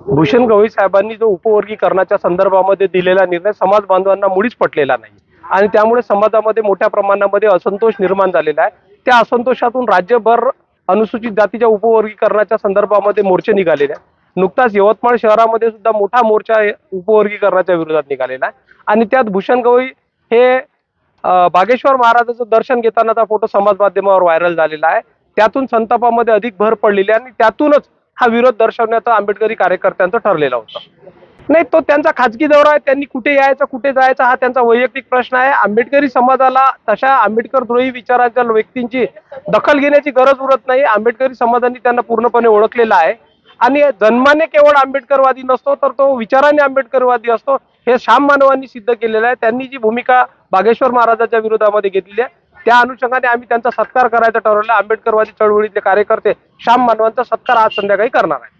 भूषण गवई साहेबांनी जो उपवर्गीकरणाच्या संदर्भामध्ये दिलेला निर्णय समाज बांधवांना मुळीच पटलेला नाही आणि त्यामुळे समाजामध्ये मोठ्या प्रमाणामध्ये असंतोष निर्माण झालेला आहे। त्या असंतोषातून राज्यभर अनुसूचित जातीच्या उपवर्गीकरणाच्या संदर्भामध्ये मोर्चे निघालेले आहेत। नुकताच यवतमाळ शहरामध्ये सुद्धा मोठा मोर्चा उपवर्गीकरणाच्या विरोधात निघालेला आहे आणि त्यात भूषण गवई हे बागेश्वर महाराजांचं दर्शन घेतानाचा फोटो समाज माध्यमावर व्हायरल झालेला आहे। त्यातून संतापामध्ये अधिक भर पडलेली आणि त्यातूनच हा विरोध दर्शवण्याचा आंबेडकरी कार्यकर्त्यांचं ठरलेला होता। नाही, तो त्यांचा खाजगी दौरा आहे, त्यांनी कुठे यायचं कुठे जायचं हा त्यांचा वैयक्तिक प्रश्न आहे। आंबेडकरी समाजाला तशा आंबेडकर द्रोही विचारांच्या व्यक्तींची दखल घेण्याची गरज उरत नाही। आंबेडकरी समाजाने त्यांना पूर्णपणे ओळखलेला आहे आणि जन्माने केवळ आंबेडकरवादी नसतो तर तो विचाराने आंबेडकरवादी असतो हे श्याम मानवांनी सिद्ध केलेलं आहे। त्यांनी जी भूमिका बागेश्वर महाराजांच्या विरोधामध्ये घेतलेली आहे त्या अनुषंगाने आम्ही त्यांचा सत्कार करायचा ठरवलं। आंबेडकरवादी चळवळीतले कार्यकर्ते श्याम मानवांचा सत्कार आज संध्याकाळी करणार आहे।